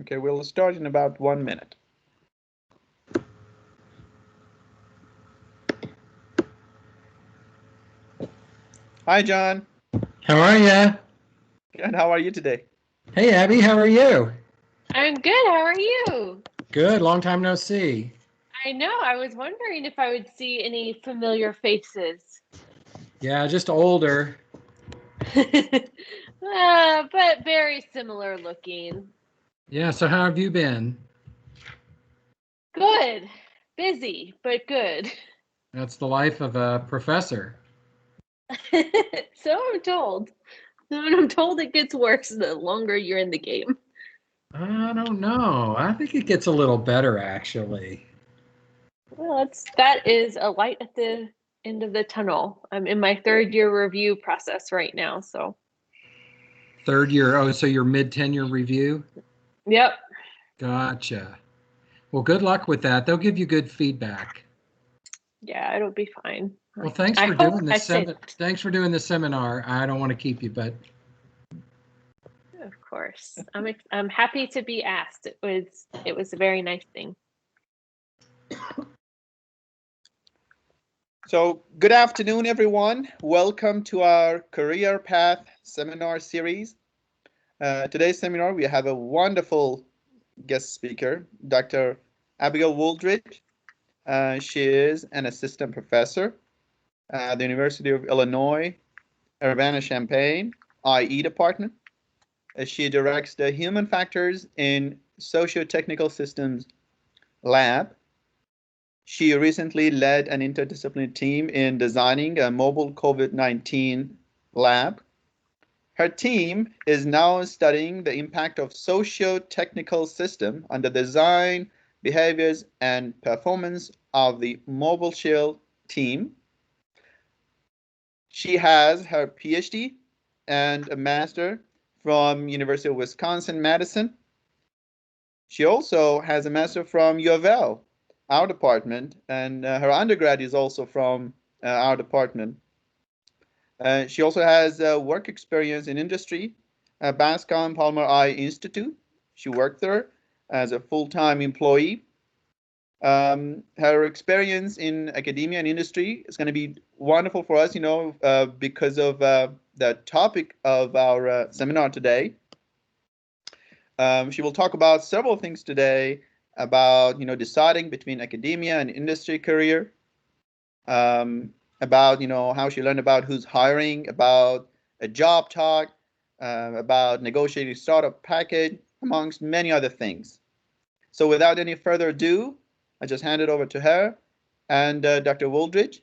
Okay, we'll start in about 1 minute. Hi, John. How are you? Good. How are you today? Hey, Abby, how are you? I'm good. How are you? Good. Long time no see. I know. I was wondering if I would see any familiar faces. Yeah, just older. But very similar looking. Yeah, so how have you been? Good. Busy, but good. That's the life of a professor. So I'm told. And I'm told it gets worse the longer you're in the game. I don't know. I think it gets a little better, actually. Well, that is a light at the end of the tunnel. I'm in my third year review process right now, so. Third year. Oh, so your mid-tenure review? Yep. Gotcha. Well, good luck with that. They'll give you good feedback. Yeah, it'll be fine. Well, thanks for doing this. Thanks for doing the seminar. I don't want to keep you, but of course, I'm happy to be asked. It was a very nice thing. So, good afternoon, everyone. Welcome to our Career Path Seminar Series. Today's seminar, we have a wonderful guest speaker, Dr. Abigail Wooldridge. She is an assistant professor at the University of Illinois, Urbana-Champaign, IE department. She directs the Human Factors in Sociotechnical Systems Lab. She recently led an interdisciplinary team in designing a mobile COVID-19 lab. Her team is now studying the impact of socio-technical system on the design, behaviors, and performance of the mobile shield team. She has her PhD and a master from University of Wisconsin-Madison. She also has a master from UofL, our department, and her undergrad is also from our department. She also has work experience in industry at Bascom Palmer Eye Institute. She worked there as a full-time employee. Her experience in academia and industry is going to be wonderful for us, because of the topic of our seminar today. She will talk about several things today about, deciding between academia and industry career, about, how she learned about who's hiring, about a job talk, about negotiating startup package, amongst many other things. So without any further ado, I just hand it over to her and Dr. Wooldridge.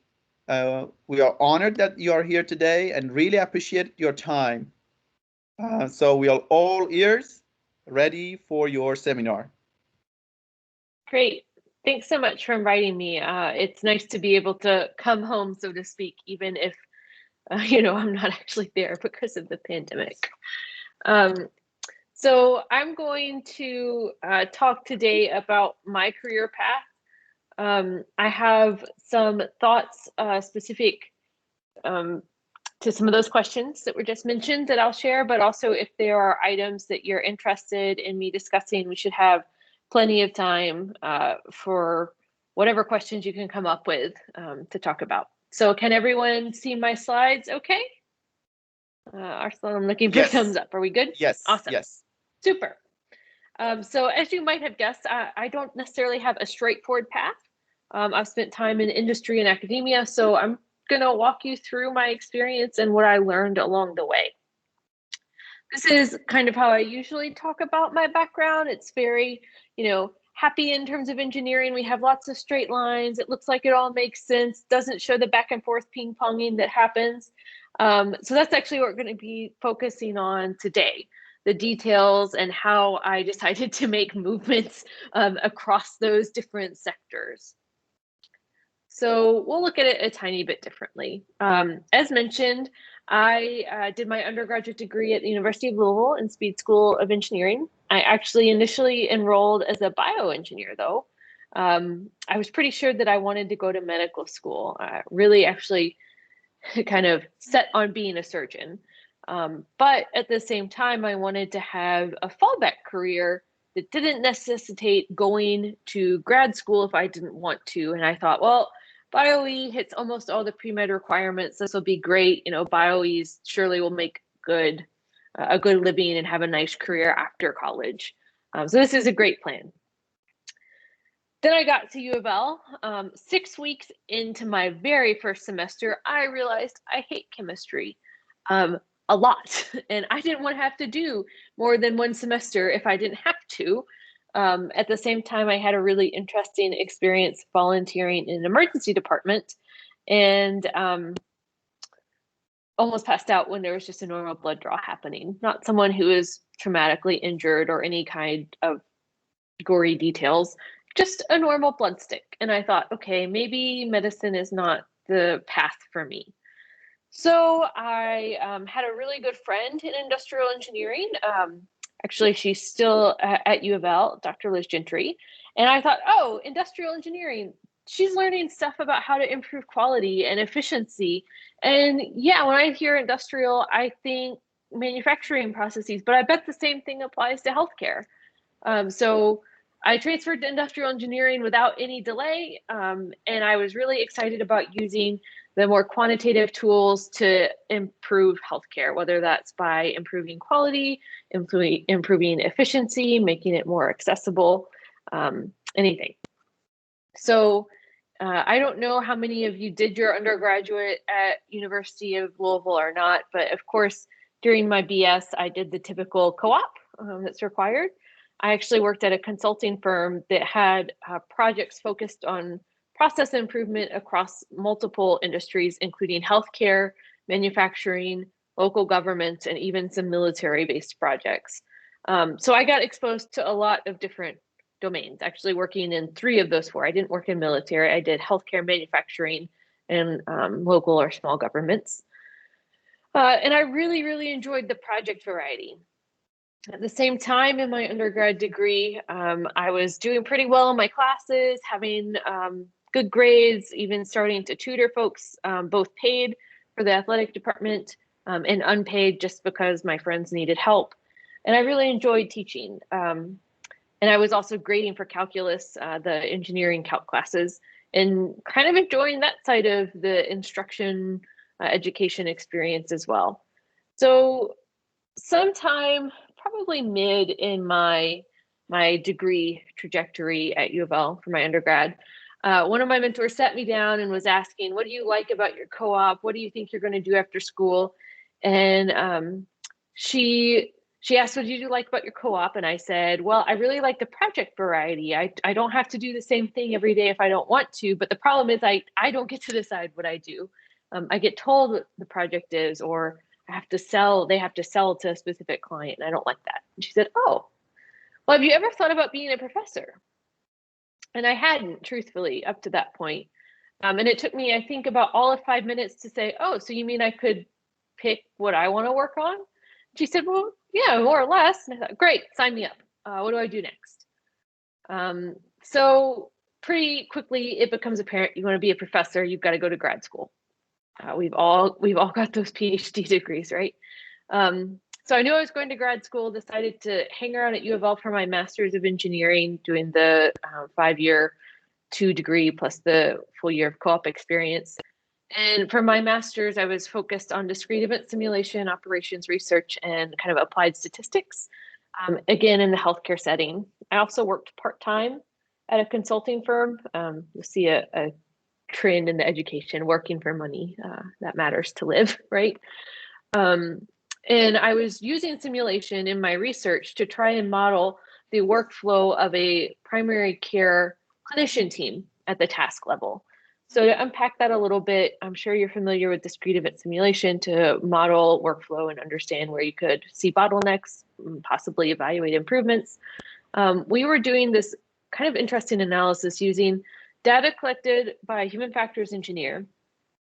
We are honored that you are here today and really appreciate your time. So we are all ears, ready for your seminar. Great. Thanks so much for inviting me. It's nice to be able to come home, so to speak, even if, I'm not actually there because of the pandemic. So I'm going to talk today about my career path. I have some thoughts specific to some of those questions that were just mentioned that I'll share, but also if there are items that you're interested in me discussing, we should have plenty of time for whatever questions you can come up with to talk about. So can everyone see my slides okay? Arslan, I'm looking for thumbs up. Are we good? Yes. Awesome. Yes. Super. So as you might have guessed, I don't necessarily have a straightforward path. I've spent time in industry and academia, so I'm going to walk you through my experience and what I learned along the way. This is kind of how I usually talk about my background. It's very, happy in terms of engineering. We have lots of straight lines. It looks like it all makes sense. Doesn't show the back and forth ping ponging that happens. So that's actually what we're going to be focusing on today. The details and how I decided to make movements across those different sectors. So we'll look at it a tiny bit differently. As mentioned, I did my undergraduate degree at the University of Louisville in Speed School of Engineering. I actually initially enrolled as a bioengineer, though. I was pretty sure that I wanted to go to medical school. Really, actually, kind of set on being a surgeon. But at the same time, I wanted to have a fallback career that didn't necessitate going to grad school if I didn't want to. And I thought, well, BioE hits almost all the pre-med requirements. This will be great. You know, BioEs surely will make a good living and have a nice career after college. So this is a great plan. Then I got to U of L. 6 weeks into my very first semester, I realized I hate chemistry a lot. And I didn't want to have to do more than one semester if I didn't have to. At the same time, I had a really interesting experience volunteering in an emergency department and almost passed out when there was just a normal blood draw happening. Not someone who is traumatically injured or any kind of gory details, just a normal blood stick. And I thought, okay, maybe medicine is not the path for me. So I had a really good friend in industrial engineering. Actually, she's still at U of L, Dr. Liz Gentry. And I thought, oh, industrial engineering, she's learning stuff about how to improve quality and efficiency. And yeah, when I hear industrial, I think manufacturing processes, but I bet the same thing applies to healthcare. So I transferred to industrial engineering without any delay. And I was really excited about using the more quantitative tools to improve healthcare, whether that's by improving quality, improving efficiency, making it more accessible, anything. So I don't know how many of you did your undergraduate at University of Louisville or not, but of course, during my BS, I did the typical co-op that's required. I actually worked at a consulting firm that had projects focused on process improvement across multiple industries, including healthcare, manufacturing, local governments, and even some military-based projects. So I got exposed to a lot of different domains, actually working in 3 of those 4. I didn't work in military. I did healthcare, manufacturing, and local or small governments. And I really, really enjoyed the project variety. At the same time, in my undergrad degree, I was doing pretty well in my classes, having good grades, even starting to tutor folks, both paid for the athletic department and unpaid just because my friends needed help. And I really enjoyed teaching. And I was also grading for calculus, the engineering calc classes, and kind of enjoying that side of the instruction education experience as well. So sometime probably mid in my degree trajectory at U of L for my undergrad, one of my mentors sat me down and was asking, what do you like about your co-op? What do you think you're going to do after school? And she asked, what do you like about your co-op? And I said, well, I really like the project variety. I don't have to do the same thing every day if I don't want to, but the problem is I don't get to decide what I do. I get told what the project is, or they have to sell to a specific client, and I don't like that. And she said, oh, well, have you ever thought about being a professor? And I hadn't, truthfully, up to that point. And it took me, I think, about all of 5 minutes to say, oh, so you mean I could pick what I want to work on? She said, well, yeah, more or less. And I thought, great, sign me up. What do I do next? So pretty quickly, it becomes apparent you want to be a professor, you've got to go to grad school. We've all got those PhD degrees, right? So I knew I was going to grad school, decided to hang around at U of L for my master's of engineering, doing the 5-year 2 degree plus the full year of co-op experience. And for my master's, I was focused on discrete event simulation, operations research, and kind of applied statistics, again, in the healthcare setting. I also worked part-time at a consulting firm. You'll see a trend in the education, working for money, that matters to live, right? And I was using simulation in my research to try and model the workflow of a primary care clinician team at the task level. So to unpack that a little bit, I'm sure you're familiar with discrete event simulation to model workflow and understand where you could see bottlenecks, possibly evaluate improvements. We were doing this kind of interesting analysis using data collected by a human factors engineer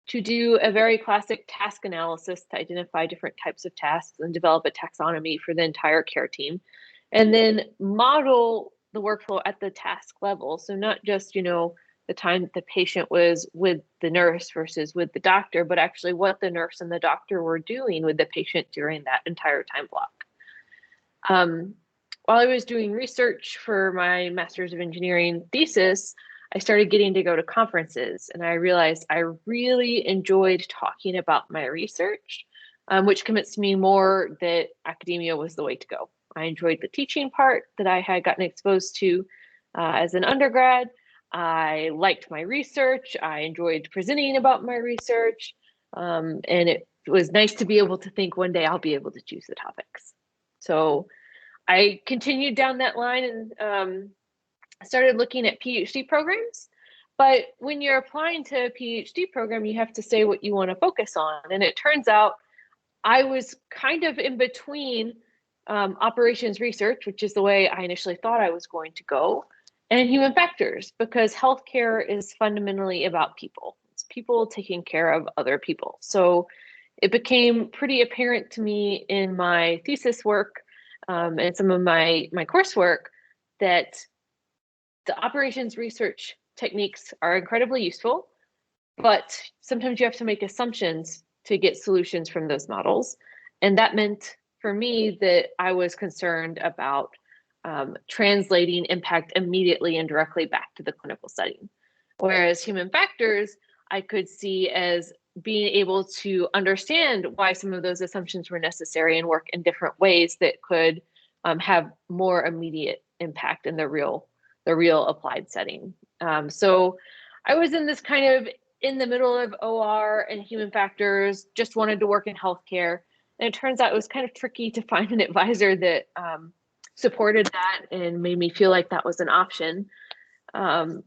to do a very classic task analysis to identify different types of tasks and develop a taxonomy for the entire care team, and then model the workflow at the task level. So not just, the time that the patient was with the nurse versus with the doctor, but actually what the nurse and the doctor were doing with the patient during that entire time block. while I was doing research for my Master's of Engineering thesis, I started getting to go to conferences, and I realized I really enjoyed talking about my research, which convinced me more that academia was the way to go. I enjoyed the teaching part that I had gotten exposed to as an undergrad. I liked my research. I enjoyed presenting about my research. And it was nice to be able to think one day I'll be able to choose the topics. So I continued down that line and started looking at PhD programs. But when you're applying to a PhD program, you have to say what you want to focus on. And it turns out I was kind of in between operations research, which is the way I initially thought I was going to go, and human factors, because healthcare is fundamentally about people. It's people taking care of other people. So it became pretty apparent to me in my thesis work and some of my coursework that the operations research techniques are incredibly useful, but sometimes you have to make assumptions to get solutions from those models. And that meant for me that I was concerned about translating impact immediately and directly back to the clinical setting. Whereas human factors, I could see as being able to understand why some of those assumptions were necessary and work in different ways that could have more immediate impact in the real applied setting. So I was in this kind of in the middle of OR and human factors, just wanted to work in healthcare. And it turns out it was kind of tricky to find an advisor that supported that and made me feel like that was an option. But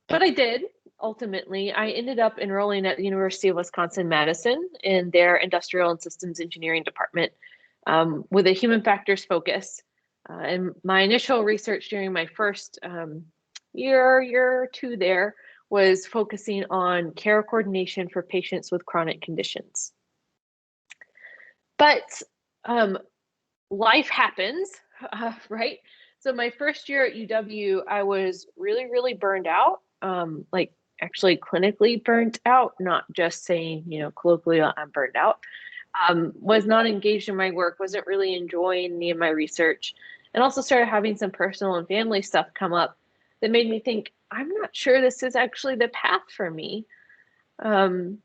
I did. Ultimately, I ended up enrolling at the University of Wisconsin-Madison in their Industrial and Systems Engineering department with a human factors focus. And my initial research during my first year or two there was focusing on care coordination for patients with chronic conditions. But life happens, right? So my first year at UW, I was really burned out, like actually clinically burnt out, not just saying, colloquially, I'm burned out. Was not engaged in my work, wasn't really enjoying any of my research, and also started having some personal and family stuff come up that made me think, I'm not sure this is actually the path for me. And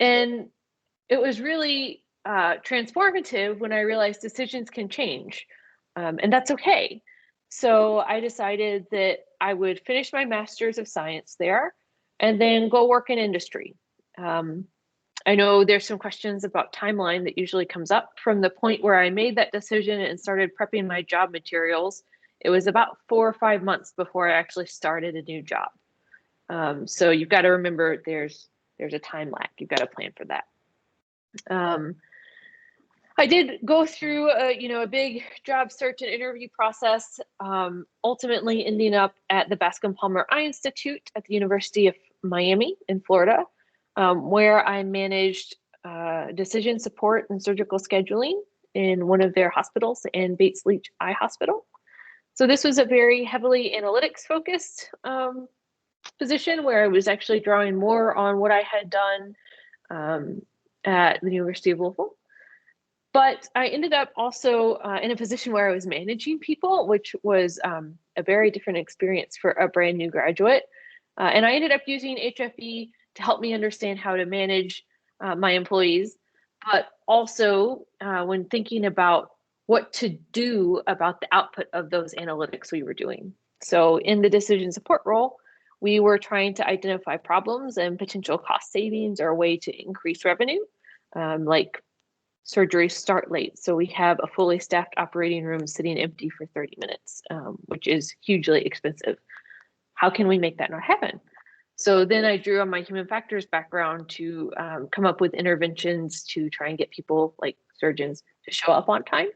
it was really transformative when I realized decisions can change, and that's okay. So I decided that I would finish my Master's of Science there and then go work in industry. I know there's some questions about timeline that usually comes up. From the point where I made that decision and started prepping my job materials, it was about 4 or 5 months before I actually started a new job. So you've got to remember there's a time lag. You've got to plan for that. I did go through a big job search and interview process, ultimately ending up at the Bascom Palmer Eye Institute at the University of Miami in Florida, where I managed decision support and surgical scheduling in one of their hospitals and Bates Leach Eye Hospital. So this was a very heavily analytics focused position where I was actually drawing more on what I had done at the University of Louisville. But I ended up also in a position where I was managing people, which was a very different experience for a brand new graduate. And I ended up using HFE to help me understand how to manage my employees, but also when thinking about what to do about the output of those analytics we were doing. So in the decision support role, we were trying to identify problems and potential cost savings or a way to increase revenue, like surgeries start late. So we have a fully staffed operating room sitting empty for 30 minutes, which is hugely expensive. How can we make that not happen? So then I drew on my human factors background to come up with interventions to try and get people like surgeons to show up on time.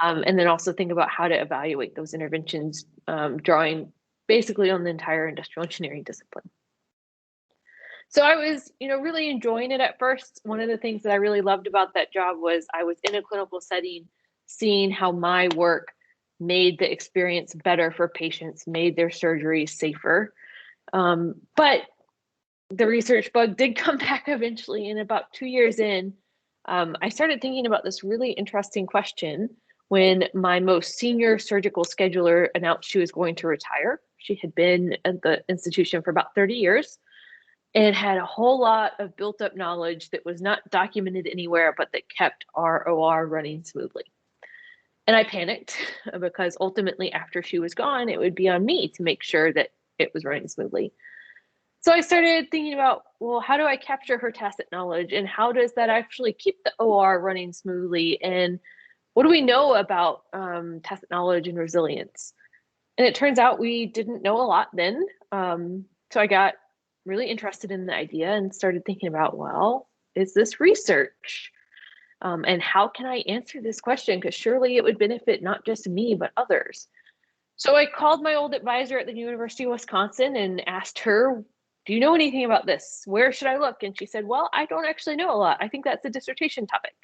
And then also think about how to evaluate those interventions, drawing basically on the entire industrial engineering discipline. So I was, really enjoying it at first. One of the things that I really loved about that job was I was in a clinical setting, seeing how my work made the experience better for patients, made their surgeries safer. But the research bug did come back eventually, and about 2 years in, I started thinking about this really interesting question. when my most senior surgical scheduler announced she was going to retire. She had been at the institution for about 30 years and had a whole lot of built up knowledge that was not documented anywhere, but that kept our OR running smoothly. And I panicked because ultimately after she was gone, it would be on me to make sure that it was running smoothly. So I started thinking about, well, how do I capture her tacit knowledge, and how does that actually keep the OR running smoothly? And what do we know about tacit knowledge and resilience? And it turns out we didn't know a lot then. So I got really interested in the idea and started thinking about, well, is this research? And how can I answer this question? Because surely it would benefit not just me, but others. So I called my old advisor at the University of Wisconsin and asked her, do you know anything about this? Where should I look? And she said, well, I don't actually know a lot. I think that's a dissertation topic.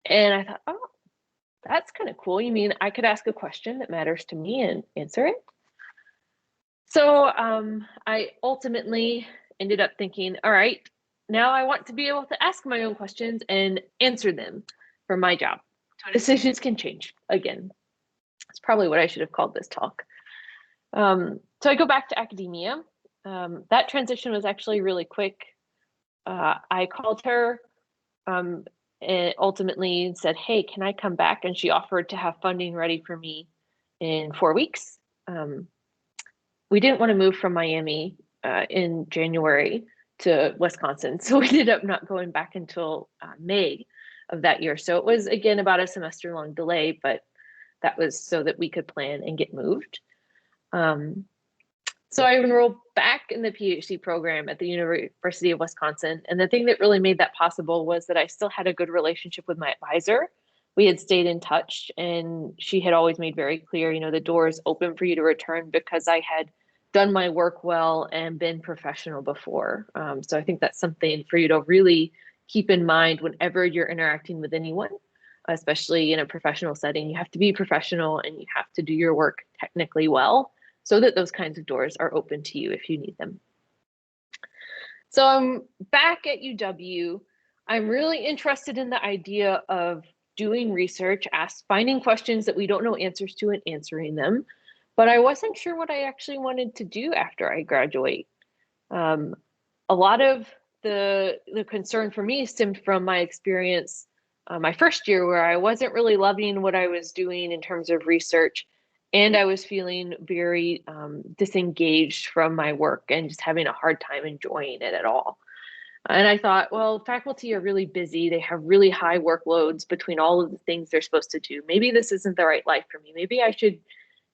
And I thought, oh, that's kind of cool. You mean I could ask a question that matters to me and answer it? So I ultimately ended up thinking, all right, now I want to be able to ask my own questions and answer them for my job. So decisions can change again. That's probably what I should have called this talk. So I go back to academia. That transition was actually really quick. I called her and ultimately said, hey, can I come back? And she offered to have funding ready for me in 4 weeks. We didn't want to move from Miami in January to Wisconsin, so we ended up not going back until May of that year. So it was, again, about a semester-long delay, but that was so that we could plan and get moved. So I enrolled back in the PhD program at the University of Wisconsin. And the thing that really made that possible was that I still had a good relationship with my advisor. We had stayed in touch, and she had always made very clear, you know, the door is open for you to return, because I had done my work well and been professional before. So I think that's something for you to really keep in mind whenever you're interacting with anyone, especially in a professional setting. You have to be professional and you have to do your work technically well, so that those kinds of doors are open to you if you need them. So I'm back at UW. I'm really interested in the idea of doing research, finding questions that we don't know answers to and answering them. But I wasn't sure what I actually wanted to do after I graduate. A lot of the concern for me stemmed from my experience my first year, where I wasn't really loving what I was doing in terms of research. And I was feeling very disengaged from my work and just having a hard time enjoying it at all. And I thought, well, faculty are really busy. They have really high workloads between all of the things they're supposed to do. Maybe this isn't the right life for me. Maybe I should,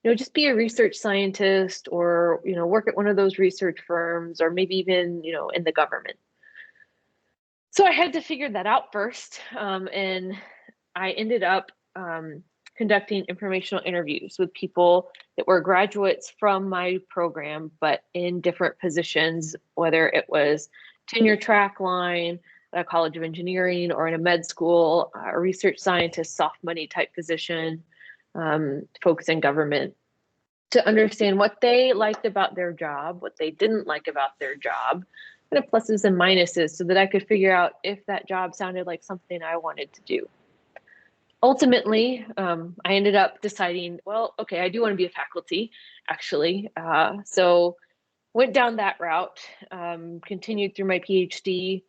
just be a research scientist, or, work at one of those research firms, or maybe even, in the government. So I had to figure that out first. And I ended up conducting informational interviews with people that were graduates from my program, but in different positions, whether it was tenure track line at a College of Engineering, or in a med school, a research scientist, soft money type position, folks in government, to understand what they liked about their job, what they didn't like about their job, kind of pluses and minuses, so that I could figure out if that job sounded like something I wanted to do. Ultimately, I ended up deciding, well, okay, I do want to be a faculty, actually. So went down that route, continued through my PhD,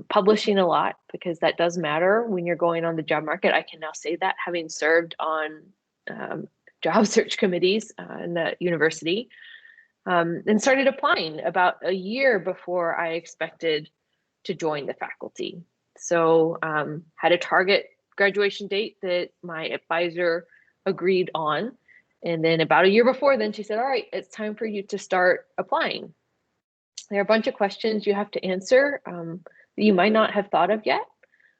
publishing a lot, because that does matter when you're going on the job market. I can now say that, having served on job search committees in the university, and started applying about a year before I expected to join the faculty. So had a target graduation date that my advisor agreed on. And then about a year before then, she said, all right, it's time for you to start applying. There are a bunch of questions you have to answer that you might not have thought of yet.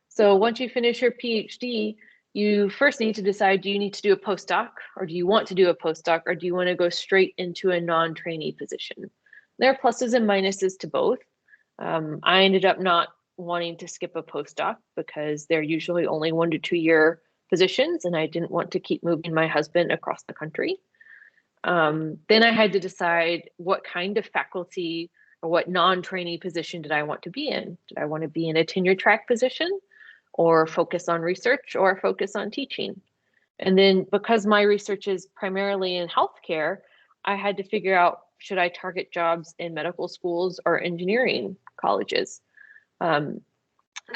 So once you finish your PhD, you first need to decide, do you need to do a postdoc, or do you want to do a postdoc, or do you want to go straight into a non-trainee position? There are pluses and minuses to both. I ended up not wanting to skip a postdoc, because they're usually only 1 to 2 year positions, and I didn't want to keep moving my husband across the country. Then I had to decide what kind of faculty or what non-trainee position did I want to be in. Did I want to be in a tenure track position, or focus on research, or focus on teaching? And then because my research is primarily in healthcare, I had to figure out, should I target jobs in medical schools or engineering colleges?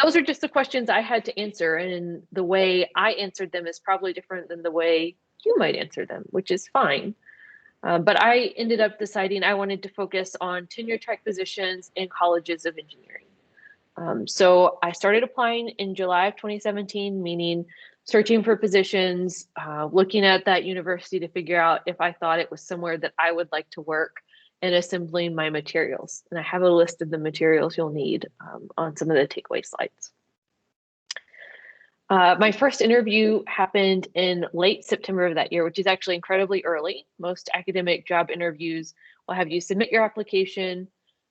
Those are just the questions I had to answer, and the way I answered them is probably different than the way you might answer them, which is fine. But I ended up deciding I wanted to focus on tenure track positions in colleges of engineering. So I started applying in July of 2017, meaning searching for positions, looking at that university to figure out if I thought it was somewhere that I would like to work, and assembling my materials. And I have a list of the materials you'll need on some of the takeaway slides. My first interview happened in late September of that year, which is actually incredibly early. Most academic job interviews will have you submit your application,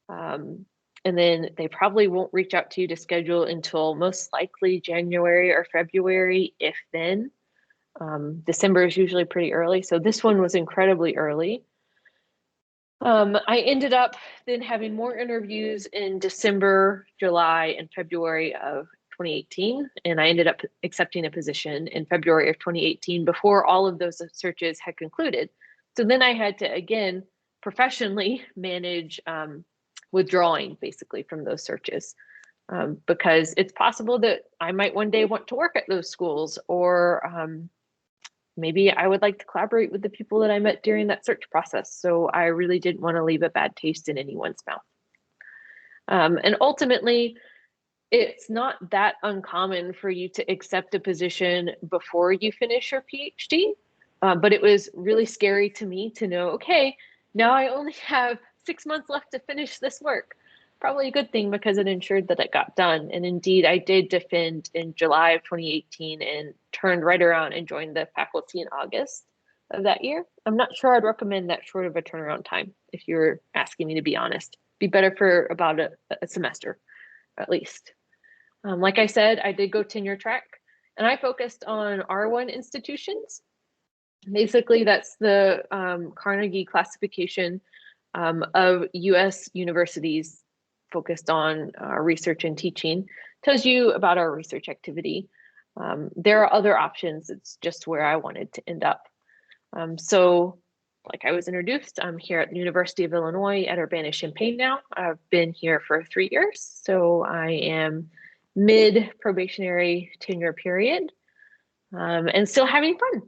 and then they probably won't reach out to you to schedule until most likely January or February, if then. December is usually pretty early, so this one was incredibly early. I ended up then having more interviews in December, July, and February of 2018, and I ended up accepting a position in February of 2018 before all of those searches had concluded. So then I had to, again, professionally manage withdrawing basically from those searches, because it's possible that I might one day want to work at those schools, or maybe I would like to collaborate with the people that I met during that search process. So I really didn't want to leave a bad taste in anyone's mouth. And ultimately, it's not that uncommon for you to accept a position before you finish your PhD, but it was really scary to me to know, okay, now I only have 6 months left to finish this work. Probably a good thing because it ensured that it got done. And indeed, I did defend in July of 2018 and turned right around and joined the faculty in August of that year. I'm not sure I'd recommend that short of a turnaround time, if you're asking me to be honest. Be better for about a semester, at least. Like I said, I did go tenure track, and I focused on R1 institutions. Basically, that's the Carnegie classification of US universities focused on research and teaching. Tells you about our research activity. There are other options. It's just where I wanted to end up. So like I was introduced, I'm here at the University of Illinois at Urbana-Champaign now. I've been here for 3 years. So I am mid probationary tenure period, and still having fun.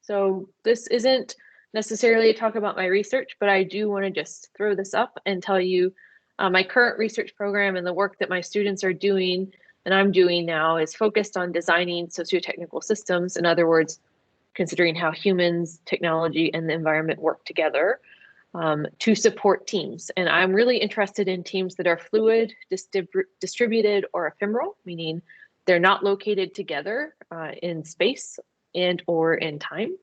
So this isn't necessarily a talk about my research, but I do want to just throw this up and tell you my current research program and the work that my students are doing and I'm doing now is focused on designing sociotechnical systems. In other words, considering how humans, technology, and the environment work together to support teams. And I'm really interested in teams that are fluid, distributed, or ephemeral, meaning they're not located together in space and or in time.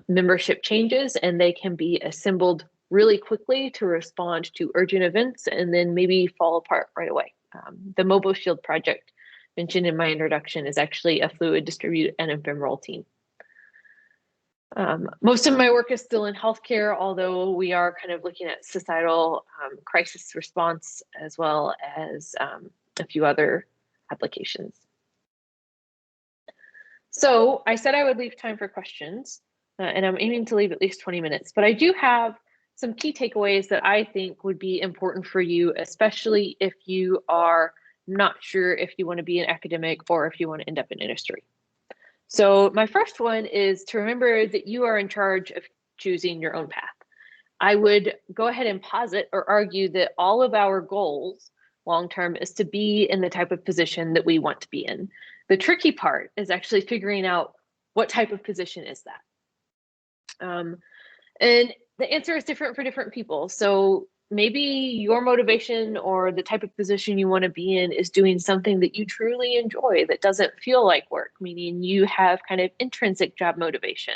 Membership changes and they can be assembled really quickly to respond to urgent events and then maybe fall apart right away. The Mobile Shield project mentioned in my introduction is actually a fluid, distributed, and ephemeral team. Most of my work is still in healthcare, although we are kind of looking at societal crisis response as well as a few other applications. So I said I would leave time for questions, and I'm aiming to leave at least 20 minutes, but I do have some key takeaways that I think would be important for you, especially if you are not sure if you want to be an academic or if you want to end up in industry. So my first one is to remember that you are in charge of choosing your own path. I would go ahead and posit or argue that all of our goals long-term is to be in the type of position that we want to be in. The tricky part is actually figuring out what type of position is that. And the answer is different for different people. So maybe your motivation or the type of position you want to be in is doing something that you truly enjoy that doesn't feel like work, meaning you have kind of intrinsic job motivation.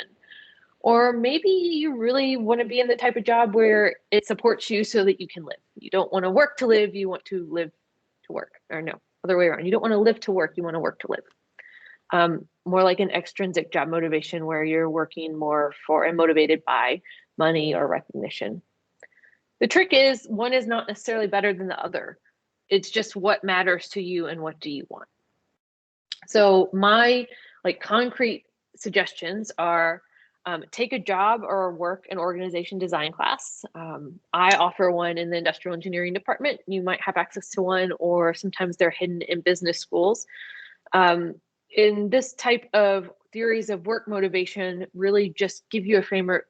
Or maybe you really want to be in the type of job where it supports you so that you can live. You don't want to work to live, you want to live to work. Or no, other way around. You don't want to live to work, you want to work to live. More like an extrinsic job motivation where you're working more for and motivated by money or recognition. The trick is one is not necessarily better than the other. It's just what matters to you and what do you want. So my like concrete suggestions are take a job or work and organization design class. I offer one in the industrial engineering department. You might have access to one, or sometimes they're hidden in business schools. In this type of theories of work motivation, really just give you a framework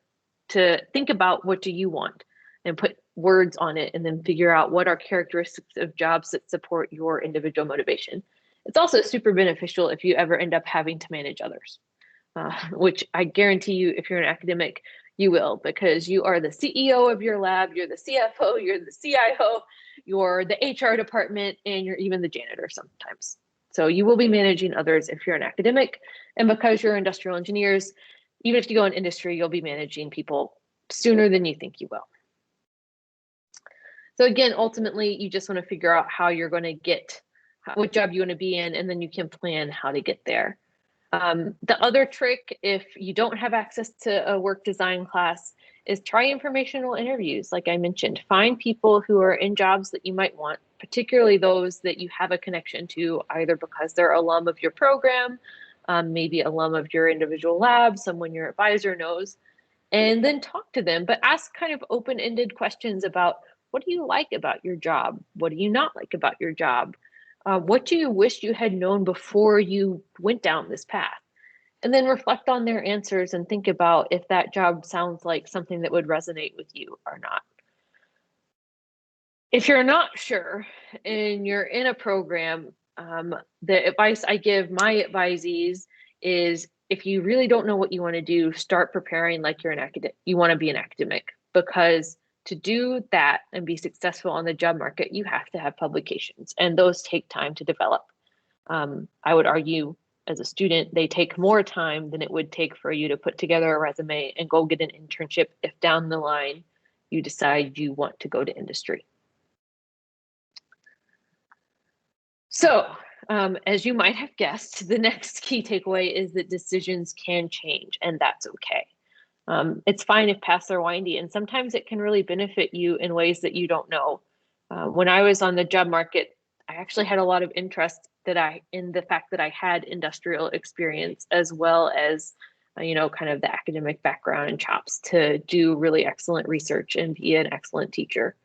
to think about what do you want and put words on it, and then figure out what are characteristics of jobs that support your individual motivation. It's also super beneficial if you ever end up having to manage others. Which I guarantee you, if you're an academic, you will, because you are the CEO of your lab, you're the CFO, you're the CIO, you're the HR department, and you're even the janitor sometimes. So you will be managing others if you're an academic, and because you're industrial engineers, even if you go in industry, you'll be managing people sooner than you think you will. So again, ultimately, you just want to figure out how you're going to get, what job you want to be in, and then you can plan how to get there. The other trick, if you don't have access to a work design class, is try informational interviews. Like I mentioned, find people who are in jobs that you might want, particularly those that you have a connection to, either because they're alum of your program, maybe alum of your individual lab, someone your advisor knows, and then talk to them, but ask kind of open-ended questions about, what do you like about your job? What do you not like about your job? What do you wish you had known before you went down this path? And then reflect on their answers and think about if that job sounds like something that would resonate with you or not. If you're not sure and you're in a program, the advice I give my advisees is, if you really don't know what you want to do, start preparing like you're an academic. You want to be an academic, because to do that and be successful on the job market, you have to have publications, and those take time to develop. I would argue, as a student, they take more time than it would take for you to put together a resume and go get an internship if down the line you decide you want to go to industry. So, as you might have guessed, the next key takeaway is that decisions can change, and that's okay. It's fine if paths are windy, and sometimes it can really benefit you in ways that you don't know. When I was on the job market, I actually had a lot of interest in the fact that I had industrial experience, as well as, kind of the academic background and chops to do really excellent research and be an excellent teacher.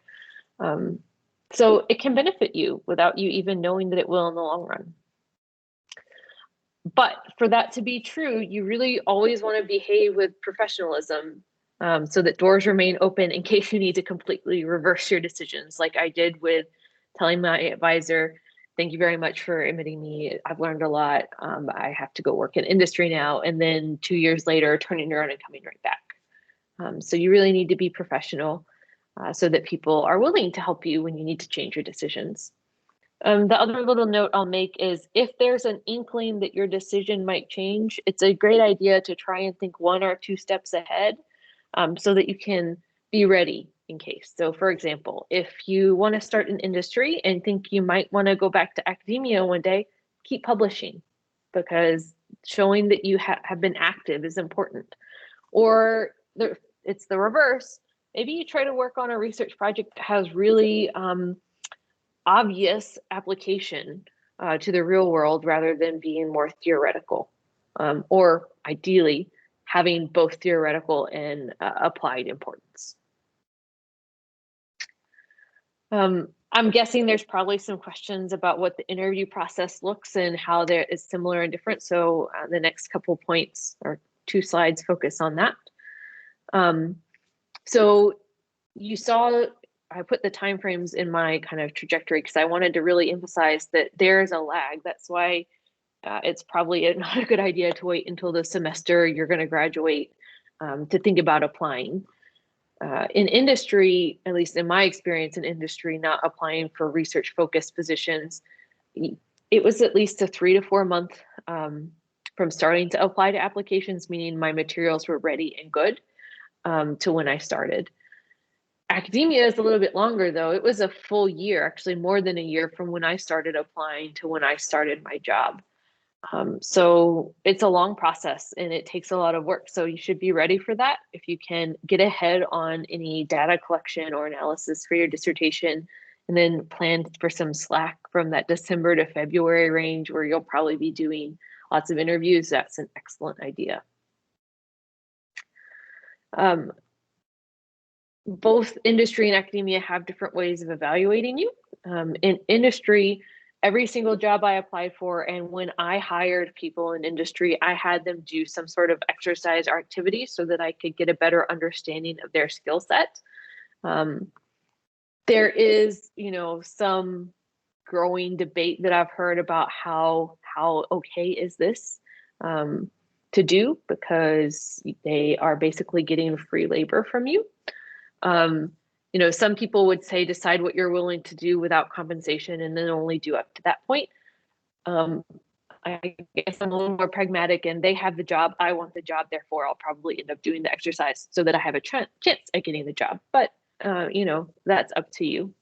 So it can benefit you without you even knowing that it will in the long run. But for that to be true, you really always want to behave with professionalism, so that doors remain open in case you need to completely reverse your decisions, like I did with telling my advisor, thank you very much for admitting me. I've learned a lot. I have to go work in industry now. And then 2 years later, turning around and coming right back. So you really need to be professional, so that people are willing to help you when you need to change your decisions. The other little note I'll make is, if there's an inkling that your decision might change, it's a great idea to try and think 1 or 2 steps ahead, so that you can be ready in case. So for example, if you want to start an industry and think you might want to go back to academia one day, keep publishing, because showing that you have been active is important. Or it's the reverse. Maybe you try to work on a research project that has really obvious application to the real world, rather than being more theoretical, or ideally having both theoretical and applied importance. I'm guessing there's probably some questions about what the interview process looks and how there is similar and different. So the next couple points or 2 slides focus on that. So you saw, I put the timeframes in my kind of trajectory because I wanted to really emphasize that there's a lag. That's why it's probably not a good idea to wait until the semester you're going to graduate to think about applying. In industry, at least in my experience in industry, not applying for research-focused positions, it was at least a 3 to 4 month from starting to apply to applications, meaning my materials were ready and good, to when I started. Academia is a little bit longer, though. It was a full year, actually more than a year, from when I started applying to when I started my job. So it's a long process and it takes a lot of work. So you should be ready for that. If you can get ahead on any data collection or analysis for your dissertation, and then plan for some slack from that December to February range, where you'll probably be doing lots of interviews, that's an excellent idea. Both industry and academia have different ways of evaluating you. In industry, every single job I applied for, and when I hired people in industry, I had them do some sort of exercise or activity so that I could get a better understanding of their skill set. There is, some growing debate that I've heard about how okay is this to do, because they are basically getting free labor from you. Some people would say decide what you're willing to do without compensation and then only do up to that point. I guess I'm a little more pragmatic, and they have the job, I want the job, therefore I'll probably end up doing the exercise so that I have a chance at getting the job. But, that's up to you.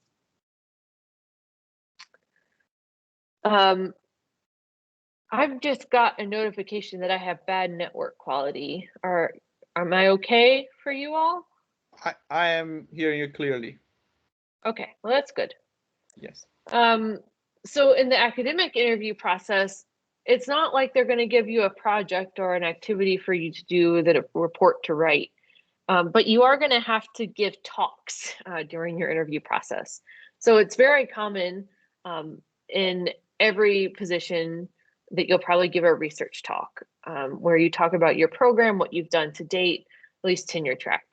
I've just got a notification that I have bad network quality. Am I okay for you all? I am hearing you clearly. Okay, well, that's good. Yes. So in the academic interview process, it's not like they're going to give you a project or an activity for you to do, that a report to write. But you are going to have to give talks during your interview process. So it's very common in every position that you'll probably give a research talk where you talk about your program, what you've done to date, at least tenure track.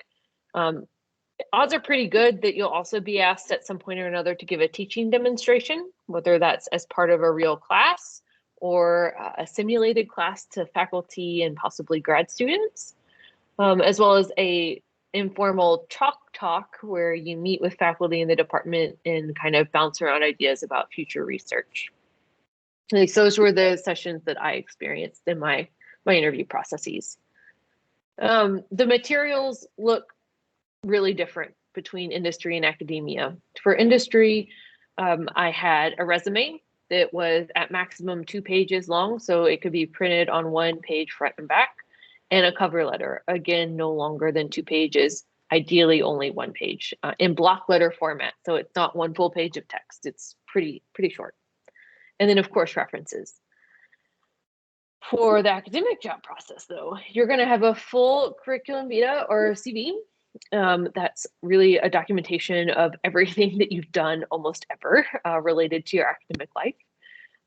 Odds are pretty good that you'll also be asked at some point or another to give a teaching demonstration, whether that's as part of a real class or a simulated class to faculty and possibly grad students, as well as a informal chalk talk where you meet with faculty in the department and kind of bounce around ideas about future research. At least those were the sessions that I experienced in my interview processes. The materials look really different between industry and academia. For industry, I had a resume that was at maximum 2 pages long, so it could be printed on 1 page front and back, and a cover letter, again, no longer than 2 pages, ideally only 1 page, in block letter format, so it's not 1 full page of text. It's pretty short. And then, of course, references. For the academic job process, though, you're going to have a full curriculum vitae or CV. That's really a documentation of everything that you've done almost ever related to your academic life,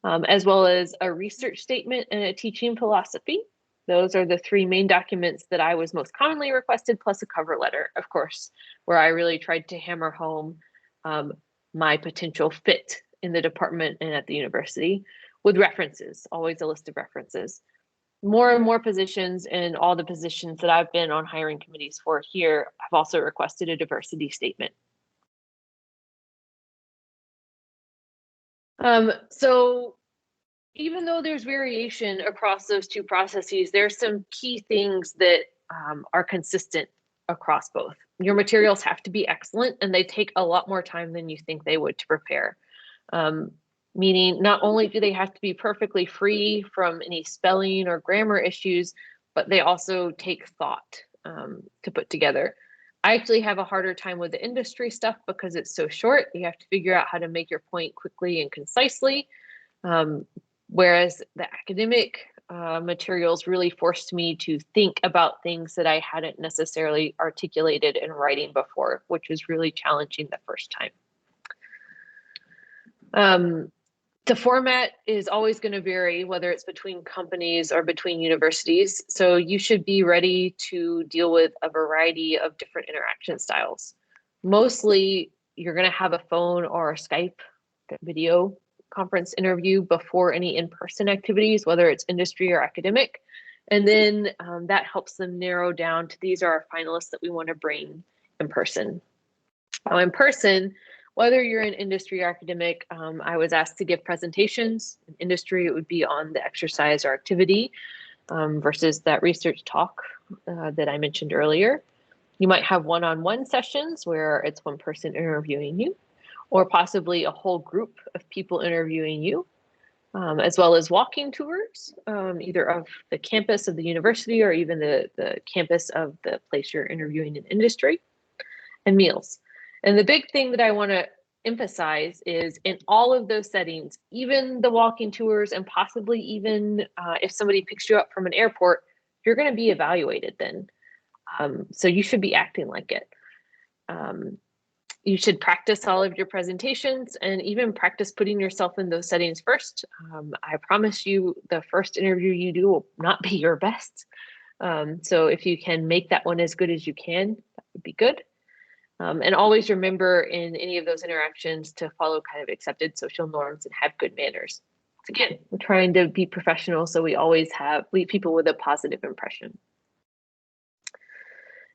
as well as a research statement and a teaching philosophy. Those are the 3 main documents that I was most commonly requested, plus a cover letter, of course, where I really tried to hammer home my potential fit in the department and at the university, with references, always a list of references. More and more positions, and all the positions that I've been on hiring committees for here, have also requested a diversity statement. So even though there's variation across those 2 processes, there's some key things that are consistent across both. Your materials have to be excellent, and they take a lot more time than you think they would to prepare. Meaning not only do they have to be perfectly free from any spelling or grammar issues, but they also take thought to put together. I actually have a harder time with the industry stuff because it's so short. You have to figure out how to make your point quickly and concisely. Whereas the academic materials really forced me to think about things that I hadn't necessarily articulated in writing before, which was really challenging the first time. The format is always going to vary, whether it's between companies or between universities. So you should be ready to deal with a variety of different interaction styles. Mostly, you're going to have a phone or a Skype video conference interview before any in-person activities, whether it's industry or academic. And then that helps them narrow down to these are our finalists that we want to bring in person. Now, in person, whether you're in industry or academic, I was asked to give presentations. In industry, it would be on the exercise or activity versus that research talk that I mentioned earlier. You might have one-on-one sessions where it's one person interviewing you, or possibly a whole group of people interviewing you, as well as walking tours, either of the campus of the university or even the campus of the place you're interviewing in industry, and meals. And the big thing that I want to emphasize is in all of those settings, even the walking tours and possibly even if somebody picks you up from an airport, you're going to be evaluated then. So you should be acting like it. You should practice all of your presentations and even practice putting yourself in those settings first. I promise you the first interview you do will not be your best. So if you can make that one as good as you can, that would be good. And always remember in any of those interactions to follow kind of accepted social norms and have good manners. Again, we're trying to be professional, so we always leave people with a positive impression.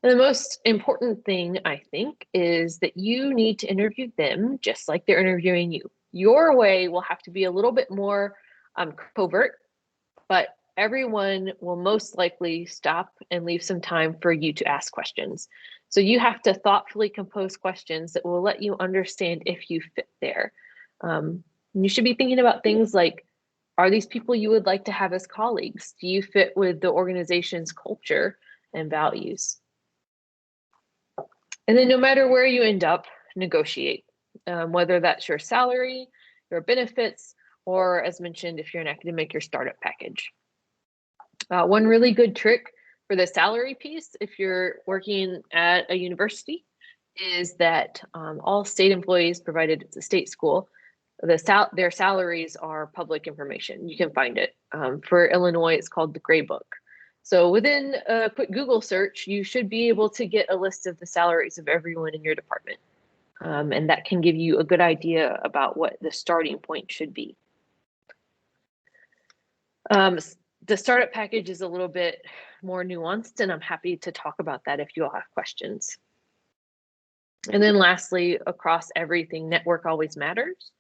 And the most important thing, I think, is that you need to interview them just like they're interviewing you. Your way will have to be a little bit more covert, but everyone will most likely stop and leave some time for you to ask questions. So you have to thoughtfully compose questions that will let you understand if you fit there. You should be thinking about things like, are these people you would like to have as colleagues? Do you fit with the organization's culture and values? And then no matter where you end up, negotiate, whether that's your salary, your benefits, or as mentioned, if you're an academic, your startup package. One really good trick for the salary piece, if you're working at a university, is that all state employees, provided it's a state school, their salaries are public information. You can find it. For Illinois, it's called the Gray Book. So within a quick Google search, you should be able to get a list of the salaries of everyone in your department. And that can give you a good idea about what the starting point should be. The startup package is a little bit more nuanced, and I'm happy to talk about that if you all have questions. And then lastly, across everything, network always matters.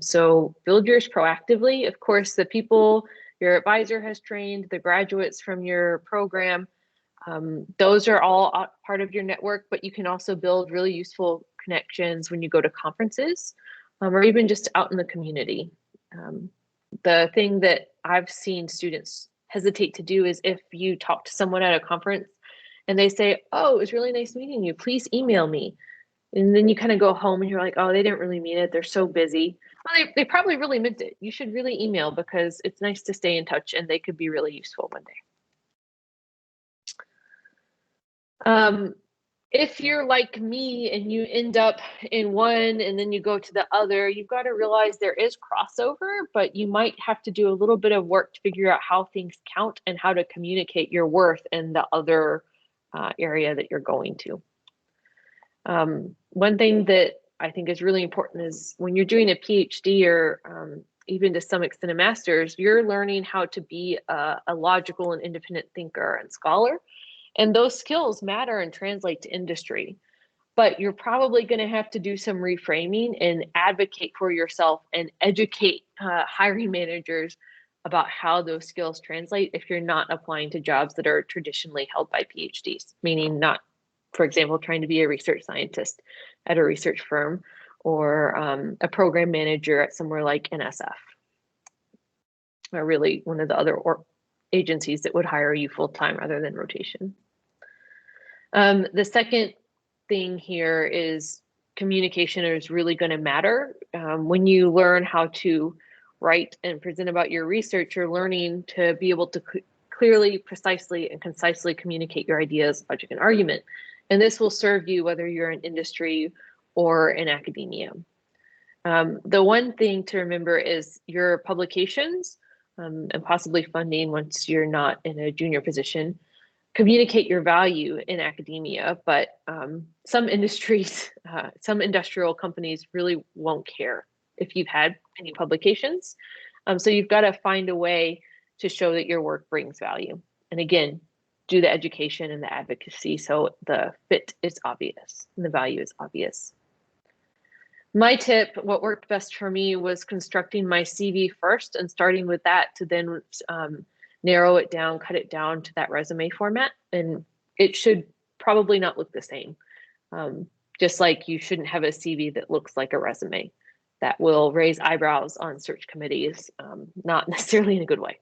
So build yours proactively. Of course, the people your advisor has trained, the graduates from your program, those are all part of your network, but you can also build really useful connections when you go to conferences or even just out in the community. The thing that I've seen students hesitate to do is if you talk to someone at a conference and they say, oh, it was really nice meeting you, please email me. And then you kind of go home and you're like, oh, they didn't really mean it. They're so busy. Well, they probably really meant it. You should really email because it's nice to stay in touch and they could be really useful one day. If you're like me and you end up in one and then you go to the other, you've got to realize there is crossover, but you might have to do a little bit of work to figure out how things count and how to communicate your worth in the other area that you're going to. One thing that I think is really important is when you're doing a PhD or even to some extent a master's, you're learning how to be a logical and independent thinker and scholar. And those skills matter and translate to industry. But you're probably going to have to do some reframing and advocate for yourself and educate hiring managers about how those skills translate if you're not applying to jobs that are traditionally held by PhDs, meaning not, for example, trying to be a research scientist at a research firm or a program manager at somewhere like NSF, or really one of the other agencies that would hire you full-time rather than rotation. The second thing here is communication is really going to matter. When you learn how to write and present about your research, you're learning to be able to clearly, precisely, and concisely communicate your ideas, logic, and argument. And this will serve you whether you're in industry or in academia. The one thing to remember is your publications and possibly funding once you're not in a junior position communicate your value in academia, but some industries, some industrial companies really won't care if you've had any publications. So you've got to find a way to show that your work brings value. And again, do the education and the advocacy so the fit is obvious and the value is obvious. My tip, what worked best for me was constructing my CV first and starting with that to then narrow it down, cut it down to that resume format. And it should probably not look the same. Just like you shouldn't have a CV that looks like a resume. That will raise eyebrows on search committees, not necessarily in a good way.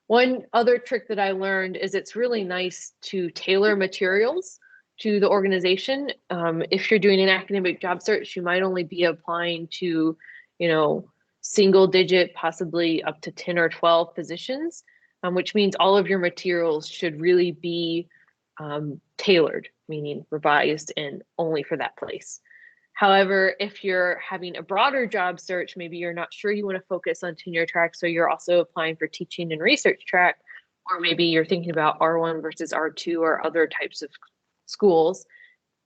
One other trick that I learned is it's really nice to tailor materials to the organization. If you're doing an academic job search, you might only be applying to, single digit, possibly up to 10 or 12 positions, which means all of your materials should really be tailored, meaning revised and only for that place. However, if you're having a broader job search, maybe you're not sure you want to focus on tenure track, so you're also applying for teaching and research track, or maybe you're thinking about R1 versus R2 or other types of schools,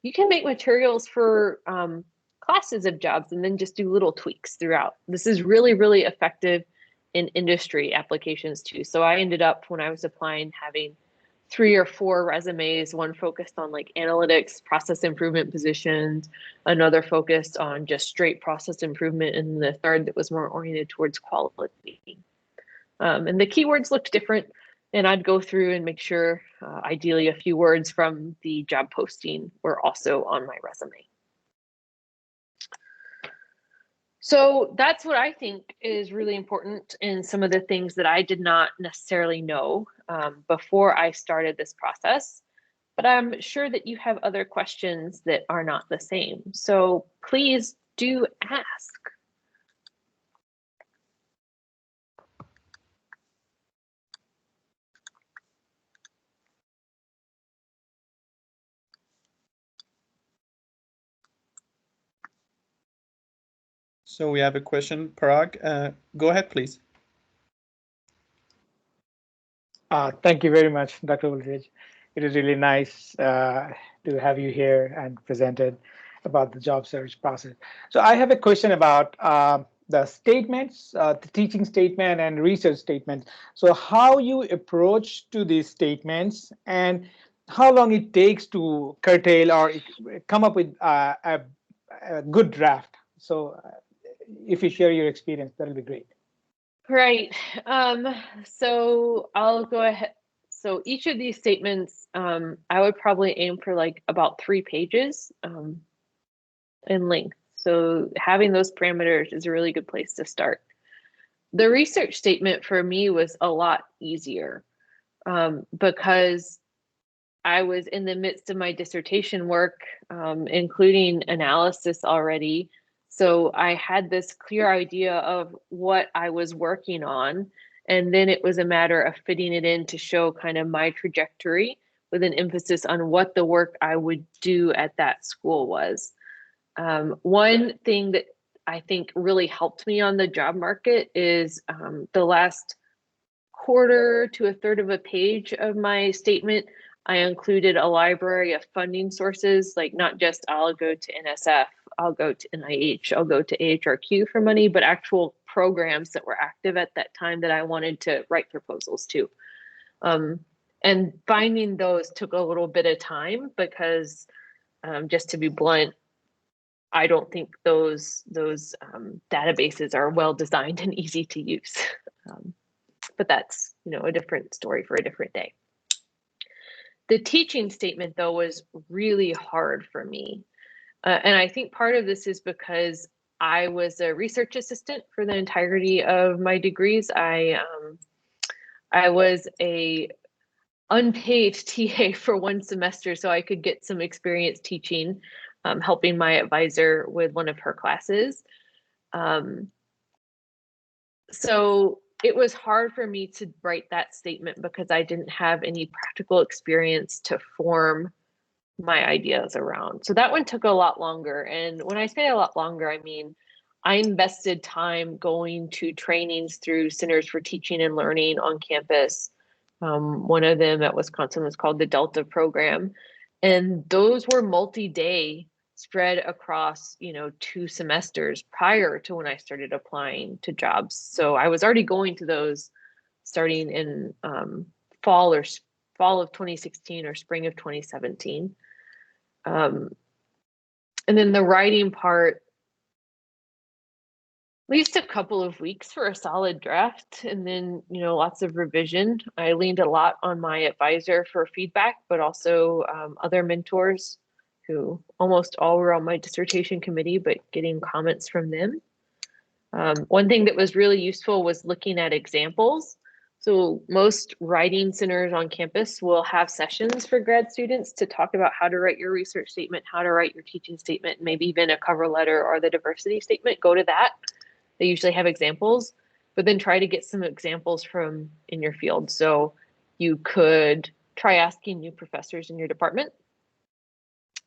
you can make materials for classes of jobs and then just do little tweaks throughout. This is really, really effective in industry applications too. So I ended up, when I was applying, having 3 or 4 resumes, one focused on like analytics, process improvement positions, another focused on just straight process improvement, and the third that was more oriented towards quality. And the keywords looked different, and I'd go through and make sure, ideally, a few words from the job posting were also on my resume. So that's what I think is really important, and some of the things that I did not necessarily know before I started this process. But I'm sure that you have other questions that are not the same. So please do ask. So we have a question, Parag. Go ahead, please. Thank you very much, Dr. Wooldridge. It is really nice to have you here and presented about the job search process. So I have a question about the statements, the teaching statement and research statements. So how you approach to these statements and how long it takes to curtail or come up with a good draft. So if you share your experience, that'll be great. Right. So I'll go ahead. So each of these statements, I would probably aim for like about 3 pages in length. So having those parameters is a really good place to start. The research statement for me was a lot easier because I was in the midst of my dissertation work, including analysis already. So I had this clear idea of what I was working on, and then it was a matter of fitting it in to show kind of my trajectory with an emphasis on what the work I would do at that school was. One thing that I think really helped me on the job market is the last quarter to a third of a page of my statement, I included a library of funding sources, like not just I'll go to NSF, I'll go to NIH, I'll go to AHRQ for money, but actual programs that were active at that time that I wanted to write proposals to. And finding those took a little bit of time because, just to be blunt, I don't think those databases are well designed and easy to use. But that's, a different story for a different day. The teaching statement, though, was really hard for me. And I think part of this is because I was a research assistant for the entirety of my degrees. I was a unpaid TA for 1 semester, so I could get some experience teaching, helping my advisor with one of her classes. So it was hard for me to write that statement because I didn't have any practical experience to form my ideas around. So that one took a lot longer. And when I say a lot longer, I mean, I invested time going to trainings through Centers for Teaching and Learning on campus. One of them at Wisconsin was called the Delta program. And those were multi-day spread across, 2 semesters prior to when I started applying to jobs. So I was already going to those starting in fall of 2016 or spring of 2017. And then the writing part, at least a couple of weeks for a solid draft, and then, lots of revision. I leaned a lot on my advisor for feedback, but also other mentors who almost all were on my dissertation committee, but getting comments from them. One thing that was really useful was looking at examples. So most writing centers on campus will have sessions for grad students to talk about how to write your research statement, how to write your teaching statement, maybe even a cover letter or the diversity statement. Go to that. They usually have examples, but then try to get some examples from in your field. So you could try asking new professors in your department.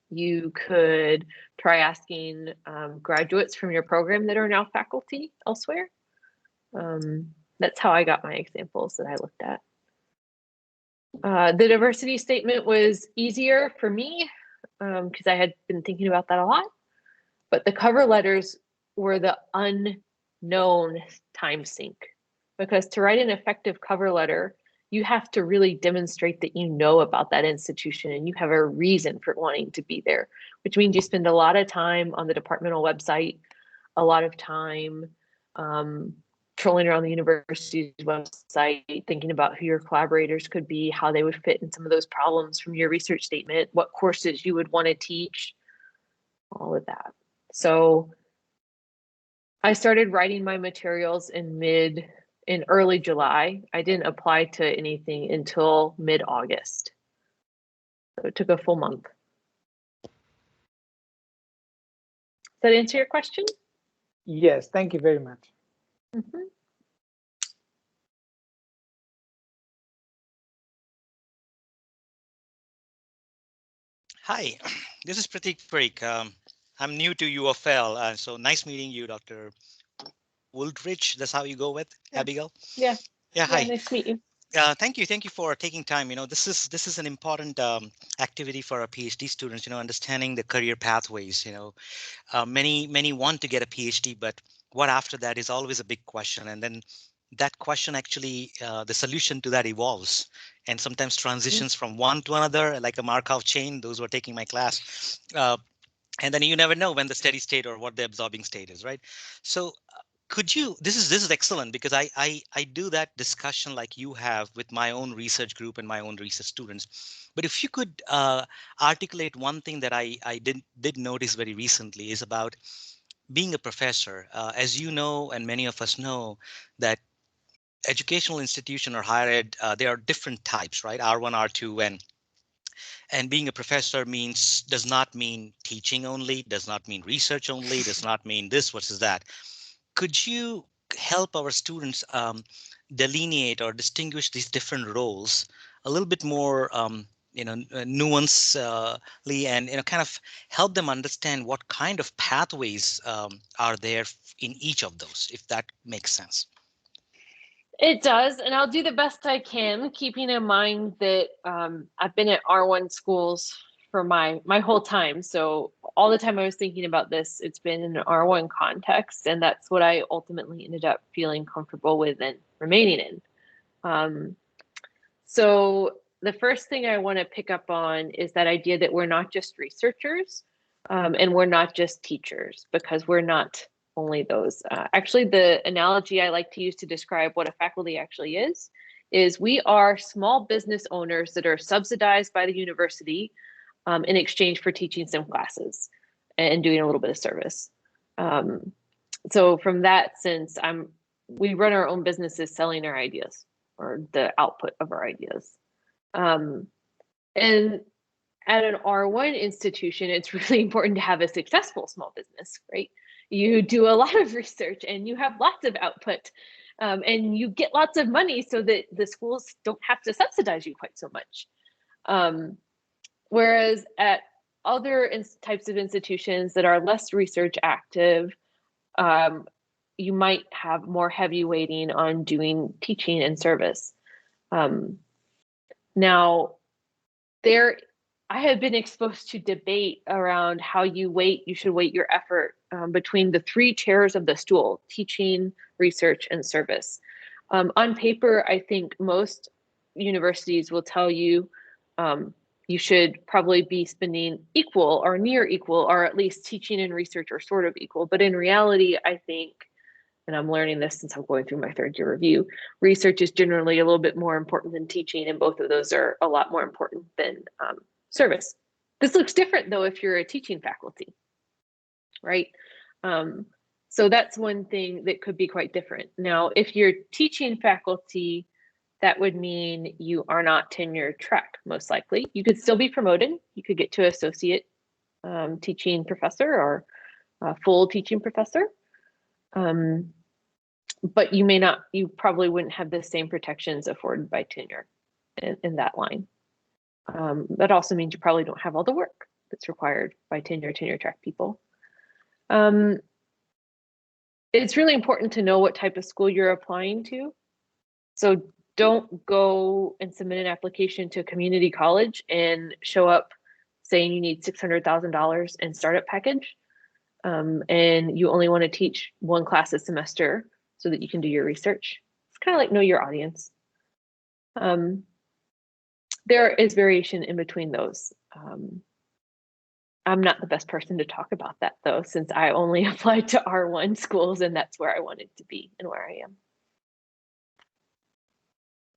You could try asking graduates from your program that are now faculty elsewhere. That's how I got my examples that I looked at. The diversity statement was easier for me because I had been thinking about that a lot. But the cover letters were the unknown time sink, because to write an effective cover letter, you have to really demonstrate that you know about that institution and you have a reason for wanting to be there, which means you spend a lot of time on the departmental website, a lot of time trolling around the university's website, thinking about who your collaborators could be, how they would fit in some of those problems from your research statement, what courses you would want to teach, all of that. So I started writing my materials in early July. I didn't apply to anything until mid-August. So it took a full month. Does that answer your question? Yes, thank you very much. Mm-hmm. Hi, this is Pratik Parikh. I'm new to UofL, so nice meeting you, Dr. Wooldridge. That's how you go with, Yeah. Abigail? Yeah. Yeah, hi. Nice to meet you. Thank you for taking time. This is an important activity for our PhD students. Understanding the career pathways. Many want to get a PhD, but what after that is always a big question. And then that question actually, the solution to that evolves and sometimes transitions from one to another, like a Markov chain. Those who are taking my class. And then you never know when the steady state or what the absorbing state is, right? So could you, this is excellent, because I do that discussion like you have with my own research group and my own research students. But if you could articulate one thing that I did notice very recently is about being a professor. As you know, and many of us know, that educational institution or higher ed, there are different types, right? R1, R2, and being a professor does not mean teaching only, does not mean research only, does not mean this versus that. Could you help our students delineate or distinguish these different roles a little bit more, nuancedly, and kind of help them understand what kind of pathways are there in each of those, if that makes sense? It does, and I'll do the best I can, keeping in mind that I've been at R1 schools for my whole time. So all the time I was thinking about this, it's been in an R1 context, and that's what I ultimately ended up feeling comfortable with and remaining in. So the first thing I want to pick up on is that idea that we're not just researchers and we're not just teachers, because we're not only those. Actually, the analogy I like to use to describe what a faculty actually is we are small business owners that are subsidized by the university in exchange for teaching some classes and doing a little bit of service. So from that sense, we run our own businesses selling our ideas or the output of our ideas. And at an R1 institution, it's really important to have a successful small business, right? You do a lot of research and you have lots of output and you get lots of money so that the schools don't have to subsidize you quite so much. Whereas at other types of institutions that are less research active, you might have more heavy weighting on doing teaching and service. Now, I have been exposed to debate around how you should weight your effort between the three chairs of the stool: teaching, research, and service. On paper, I think most universities will tell you you should probably be spending equal or near equal, or at least teaching and research are sort of equal. But in reality, I think, and I'm learning this since I'm going through my third year review, research is generally a little bit more important than teaching, and both of those are a lot more important than service. This looks different though if you're a teaching faculty, right? So that's one thing that could be quite different. Now, if you're teaching faculty, that would mean you are not tenure track, most likely. You could still be promoted. You could get to associate teaching professor or full teaching professor. But you may not, you probably wouldn't have the same protections afforded by tenure in that line. That also means you probably don't have all the work that's required by tenure track people. It's really important to know what type of school you're applying to. So don't go and submit an application to a community college and show up saying you need $600,000 in startup package, and you only want to teach one class a semester so that you can do your research. It's kind of like know your audience. There is variation in between those. I'm not the best person to talk about that though, since I only applied to R1 schools and that's where I wanted to be and where I am.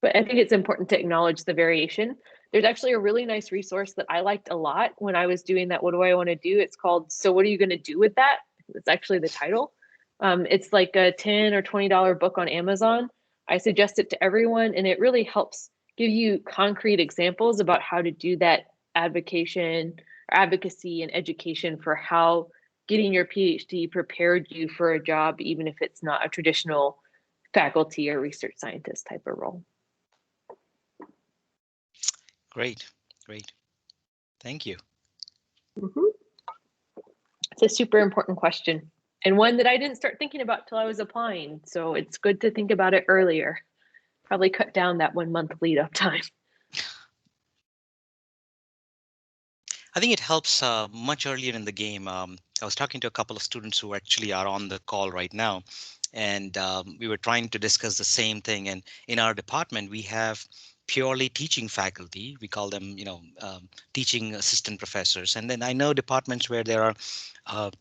But I think it's important to acknowledge the variation. There's actually a really nice resource that I liked a lot when I was doing that. What do I want to do? It's called So What Are You Going to Do with That? It's actually the title. It's like a $10 or $20 book on Amazon. I suggest it to everyone, and it really helps give you concrete examples about how to do that advocacy and education for how getting your PhD prepared you for a job, even if it's not a traditional faculty or research scientist type of role. Great. Thank you. It's a super important question, and one that I didn't start thinking about till I was applying. So it's good to think about it earlier. Probably cut down that 1 month lead up time. I think it helps much earlier in the game. I was talking to a couple of students who actually are on the call right now, and we were trying to discuss the same thing. And in our department, we have purely teaching faculty. We call them, teaching assistant professors. And then I know departments where there are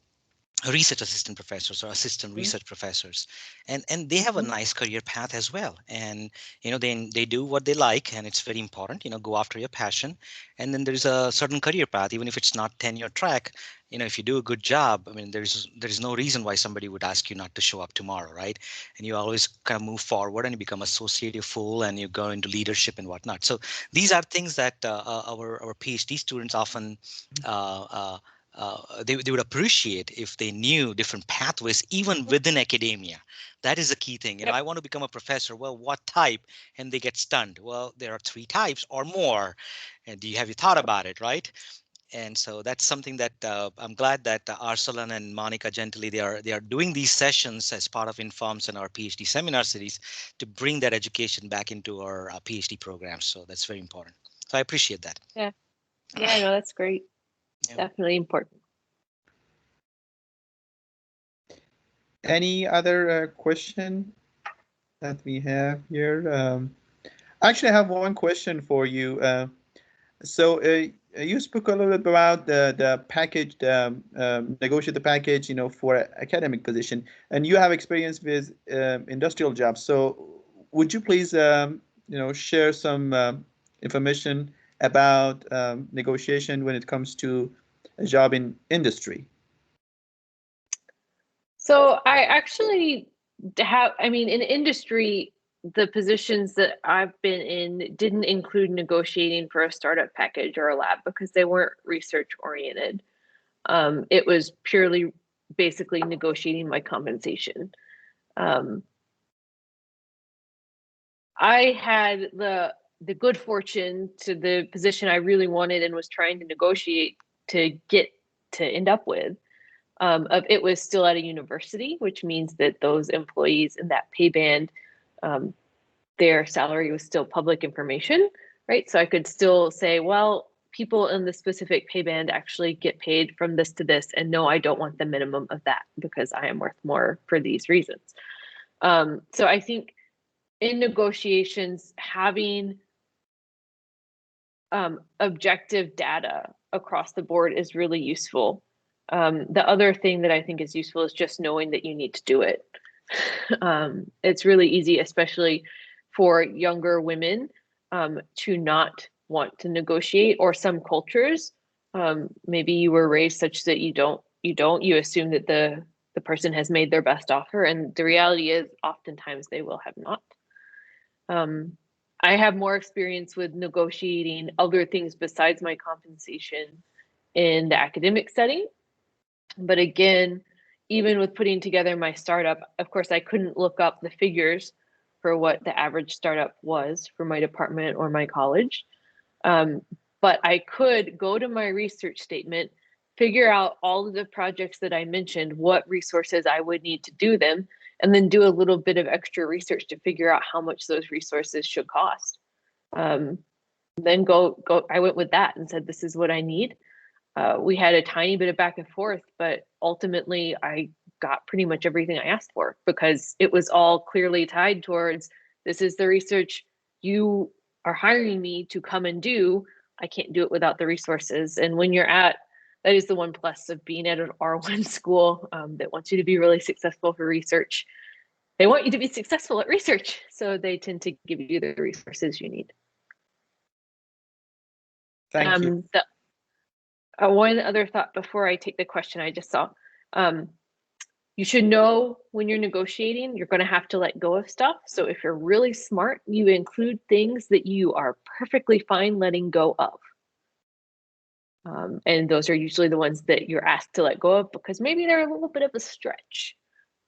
research assistant professors or assistant research professors, and they have a nice career path as well. And they do what they like, and it's very important. Go after your passion, and then there's a certain career path, even if it's not tenure track. If you do a good job, I mean, there's no reason why somebody would ask you not to show up tomorrow, right? And you always kind of move forward, and you become associate, you're full, and you go into leadership and whatnot. So these are things that our PhD students often they would appreciate if they knew different pathways, even within academia. That is a key thing. I want to become a professor. Well, what type? And they get stunned. Well, there are 3 types or more. And have you thought about it, right? And so that's something that I'm glad that Arsalan and Monica Gentili, they are doing these sessions as part of Informs and our PhD seminar series to bring that education back into our PhD programs. So that's very important. So I appreciate that. Yeah, no, that's great. Yeah. Definitely important. Any other question that we have here? Actually, I have one question for you. So you spoke a little bit about the package, negotiate the package, for academic position, and you have experience with industrial jobs. So would you please, share some information about negotiation when it comes to a job in industry? So I actually in industry, the positions that I've been in didn't include negotiating for a startup package or a lab because they weren't research oriented. It was purely basically negotiating my compensation. I had the good fortune to the position I really wanted and was trying to negotiate to get to end up with. It was still at a university, which means that those employees in that pay band, their salary was still public information, right? So I could still say, well, people in the specific pay band actually get paid from this to this, and no, I don't want the minimum of that because I am worth more for these reasons. So I think in negotiations, having objective data across the board is really useful. The other thing that I think is useful is just knowing that you need to do it. It's really easy, especially for younger women, to not want to negotiate, or some cultures. Maybe you were raised such that you assume that the person has made their best offer, and the reality is oftentimes they will have not. I have more experience with negotiating other things besides my compensation in the academic setting. But again, even with putting together my startup, of course, I couldn't look up the figures for what the average startup was for my department or my college. But I could go to my research statement, figure out all of the projects that I mentioned, what resources I would need to do them, and then do a little bit of extra research to figure out how much those resources should cost. Then I went with that and said, this is what I need. We had a tiny bit of back and forth, but ultimately I got pretty much everything I asked for because it was all clearly tied towards, this is the research you are hiring me to come and do. I can't do it without the resources. And when that is the one plus of being at an R1 school that wants you to be really successful for research. They want you to be successful at research, so they tend to give you the resources you need. Thank you. One other thought before I take the question I just saw. You should know when you're negotiating, you're going to have to let go of stuff. So if you're really smart, you include things that you are perfectly fine letting go of. And those are usually the ones that you're asked to let go of because maybe they're a little bit of a stretch,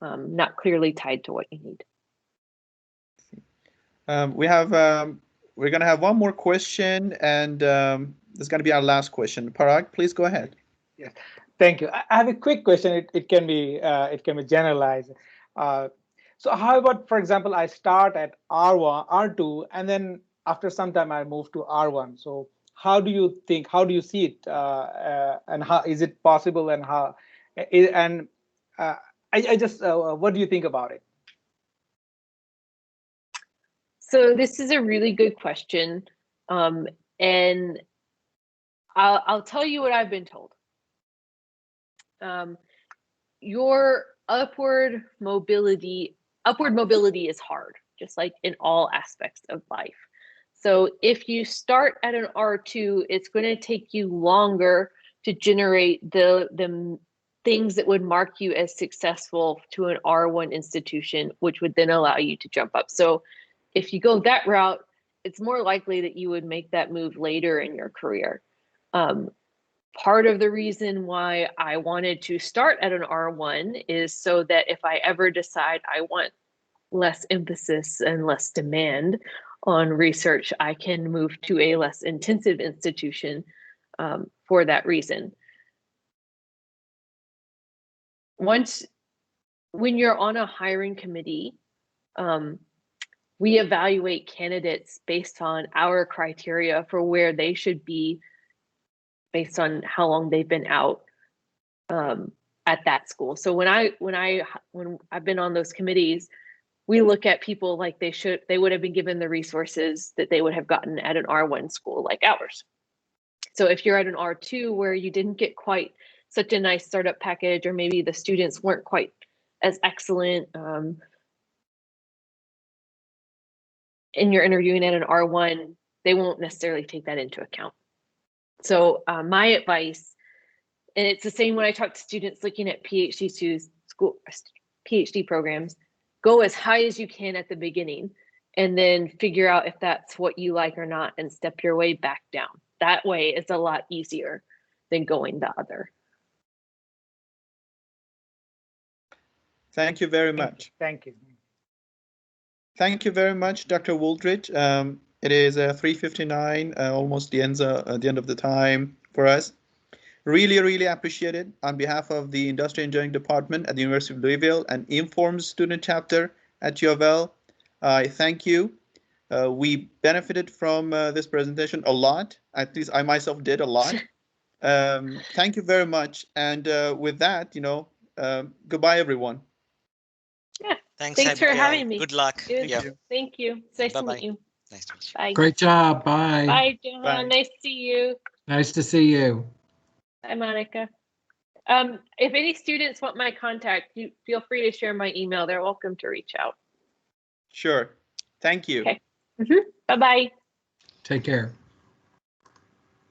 not clearly tied to what you need. We're going to have one more question, and this is going to be our last question. Parag, please go ahead. Yes, thank you. I have a quick question. It can be generalized. So how about, for example, I start at R1, R2, and then after some time I move to R1. So how do you see it, and how is it possible, and how? And I just what do you think about it? So this is a really good question, and I'll tell you what I've been told. Your upward mobility is hard, just like in all aspects of life. So if you start at an R2, it's going to take you longer to generate the things that would mark you as successful to an R1 institution, which would then allow you to jump up. So if you go that route, it's more likely that you would make that move later in your career. Part of the reason why I wanted to start at an R1 is so that if I ever decide I want less emphasis and less demand on research, I can move to a less intensive institution for that reason. When you're on a hiring committee, we evaluate candidates based on our criteria for where they should be based on how long they've been out at that school. So when I've been on those committees, we look at people like they would have been given the resources that they would have gotten at an R1 school like ours. So if you're at an R2 where you didn't get quite such a nice startup package, or maybe the students weren't quite as excellent, and you're interviewing at an R1, they won't necessarily take that into account. So my advice, and it's the same when I talk to students looking at PhD programs, go as high as you can at the beginning and then figure out if that's what you like or not and step your way back down. That way it's a lot easier than going the other. Thank you very much. Thank you. Thank you very much, Dr. Wooldridge. It is 3:59, almost the end of the time for us. Really appreciate it. On behalf of the Industrial Engineering Department at the University of Louisville and INFORMS student chapter at UofL, I thank you. We benefited from this presentation a lot. At least I myself did a lot. Thank you very much. And with that, goodbye, everyone. Yeah. Thanks for having me. Good luck. Thank you. It's nice to meet you. Nice to meet you. Bye. Great job. Bye. Bye, John. Bye. Nice to see you. Nice to see you. Bye, Monica. If any students want my contact, you feel free to share my email. They're welcome to reach out. Sure. Thank you. Okay. Bye-bye. Take care.